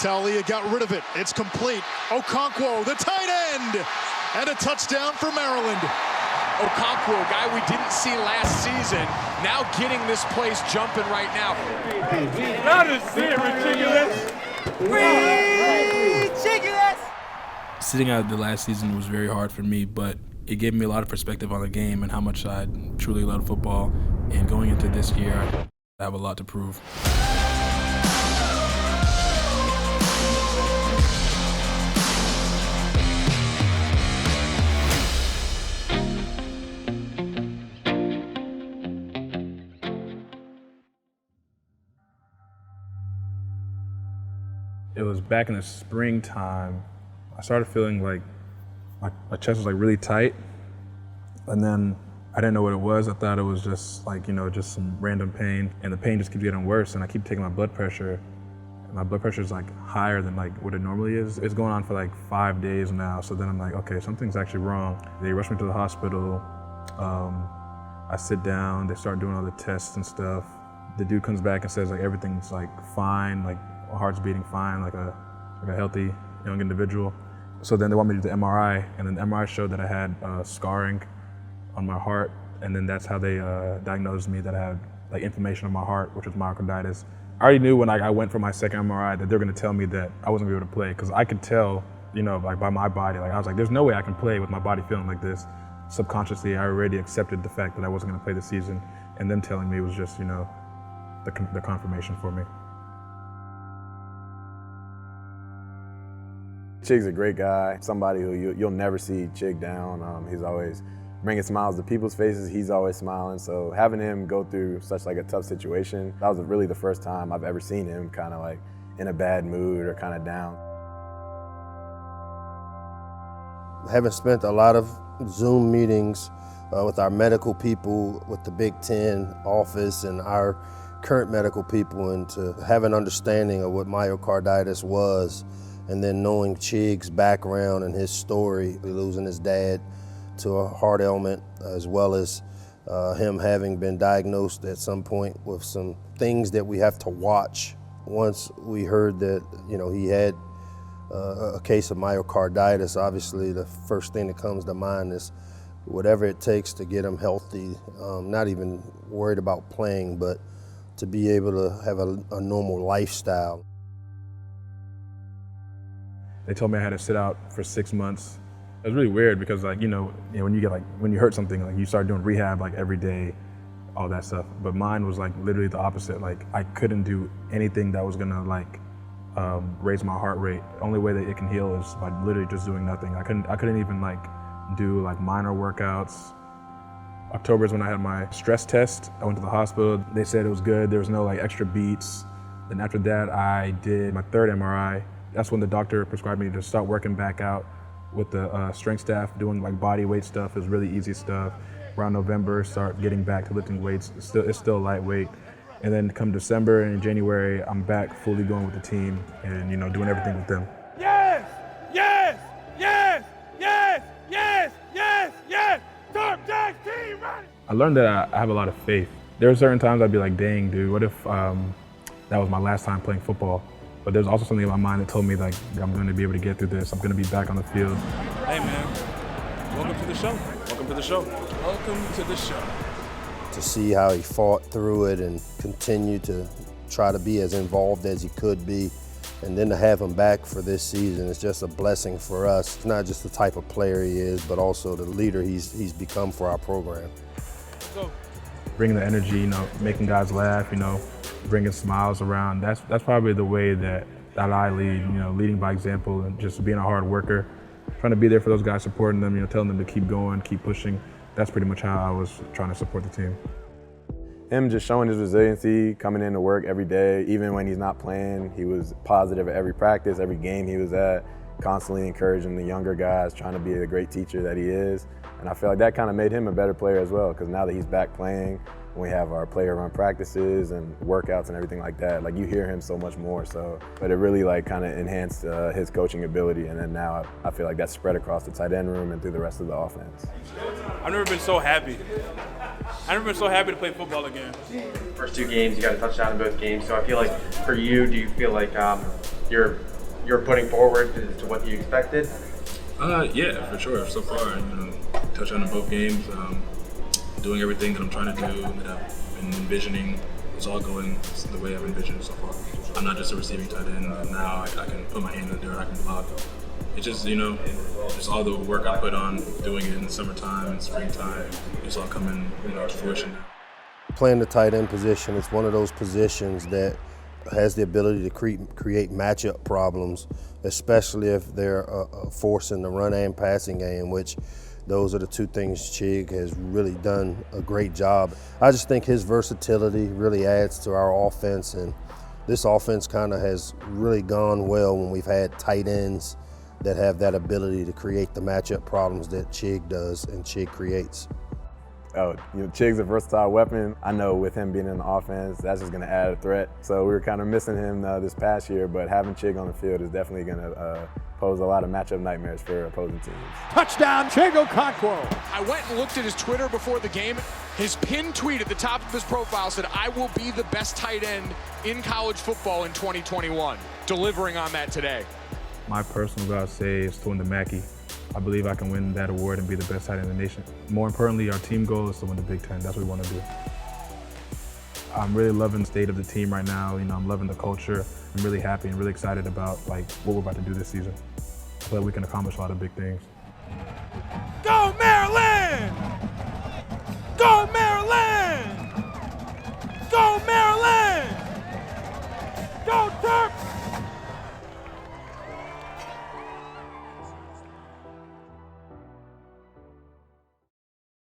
Talia got rid of it. It's complete. Okonkwo, the tight end, and a touchdown for Maryland. Okonkwo, a guy we didn't see last season, now getting this place jumping right now. That is ridiculous. Sitting out the last season was very hard for me, but it gave me a lot of perspective on the game and how much I truly love football. And going into this year, I have a lot to prove. It was back in the springtime. I started feeling like my chest was like really tight, and then I didn't know what it was. I thought it was just like, just some random pain, and the pain just keeps getting worse, and I keep taking my blood pressure, and my blood pressure is like higher than like what it normally is. It's going on for like 5 days now, so then I'm like, okay, something's actually wrong. They rushed me to the hospital. I sit down, they start doing all the tests and stuff. The dude comes back and says like everything's like fine, like my heart's beating fine, like a healthy young individual. So then they want me to do the MRI, and then the MRI showed that I had scarring on my heart, and then that's how they diagnosed me that I had like inflammation of my heart, which was myocarditis. I already knew when I went for my second MRI that they're gonna tell me that I wasn't gonna be able to play, because I could tell, like by my body, like I was like, there's no way I can play with my body feeling like this. Subconsciously, I already accepted the fact that I wasn't gonna play this season, and them telling me was just, the confirmation for me. Chig's a great guy, somebody who you'll never see Chig down. He's always bringing smiles to people's faces. He's always smiling. So having him go through such like a tough situation, that was really the first time I've ever seen him kind of like in a bad mood or kind of down. Having spent a lot of Zoom meetings with our medical people, with the Big Ten office and our current medical people, and to have an understanding of what myocarditis was, and then knowing Chig's background and his story, losing his dad to a heart ailment, as well as him having been diagnosed at some point with some things that we have to watch. Once we heard that, he had a case of myocarditis, obviously the first thing that comes to mind is whatever it takes to get him healthy, not even worried about playing, but to be able to have a normal lifestyle. They told me I had to sit out for 6 months. It was really weird because when you hurt something, like you start doing rehab like every day, all that stuff. But mine was like literally the opposite. Like I couldn't do anything that was gonna raise my heart rate. The only way that it can heal is by literally just doing nothing. I couldn't even do minor workouts. October is when I had my stress test. I went to the hospital. They said it was good. There was no extra beats. Then after that, I did my third MRI. That's when the doctor prescribed me to start working back out with the strength staff, doing body weight stuff. It was really easy stuff. Around November, start getting back to lifting weights. It's still lightweight. And then come December and January, I'm back fully going with the team and doing everything with them. Yes! Yes! Yes! Yes! Yes! Yes! Yes! Top Jack team ready! I learned that I have a lot of faith. There are certain times I'd be like, dang, dude, what if that was my last time playing football? But there's also something in my mind that told me I'm going to be able to get through this. I'm going to be back on the field. Hey man, welcome to the show. Welcome to the show. Welcome to the show. To see how he fought through it and continued to try to be as involved as he could be, and then to have him back for this season is just a blessing for us. It's not just the type of player he is, but also the leader he's become for our program. So, bringing the energy, making guys laugh, bringing smiles around. That's probably the way that I lead, leading by example and just being a hard worker, trying to be there for those guys, supporting them, telling them to keep going, keep pushing. That's pretty much how I was trying to support the team. Him just showing his resiliency, coming into work every day, even when he's not playing. He was positive at every practice, every game he was at, constantly encouraging the younger guys, trying to be the great teacher that he is. And I feel like that kind of made him a better player as well, because now that he's back playing, we have our player run practices and workouts and everything like that. You hear him so much more. But it really kind of enhanced his coaching ability. And then now I feel like that's spread across the tight end room and through the rest of the offense. I've never been so happy. I've never been so happy to play football again. First two games, you got a touchdown in both games. So I feel like for you, do you feel like you're putting forward to what you expected? Yeah, for sure. So far, touchdown in both games, doing everything that I'm trying to do, that I've been envisioning, is all going the way I've envisioned so far. I'm not just a receiving tight end. Now I can put my hand in the dirt, I can block. It's just, just all the work I put on doing it in the summertime and springtime, it's all coming to fruition now. Playing the tight end position is one of those positions that has the ability to create matchup problems, especially if they're forcing the run and passing game, which those are the two things Chig has really done a great job. I just think his versatility really adds to our offense, and this offense kind of has really gone well when we've had tight ends that have that ability to create the matchup problems that Chig does and Chig creates. Chig's a versatile weapon. I know with him being in the offense, that's just going to add a threat. So we were kind of missing him this past year, but having Chig on the field is definitely going to pose a lot of matchup nightmares for opposing teams. Touchdown, Chig Okonkwo. I went and looked at his Twitter before the game. His pinned tweet at the top of his profile said, "I will be the best tight end in college football in 2021." Delivering on that today. My personal goal, I'd say, is to win the Mackey. I believe I can win that award and be the best tight end in the nation. More importantly, our team goal is to win the Big Ten. That's what we want to do. I'm really loving the state of the team right now. I'm loving the culture. I'm really happy and really excited about what we're about to do this season. I feel like we can accomplish a lot of big things.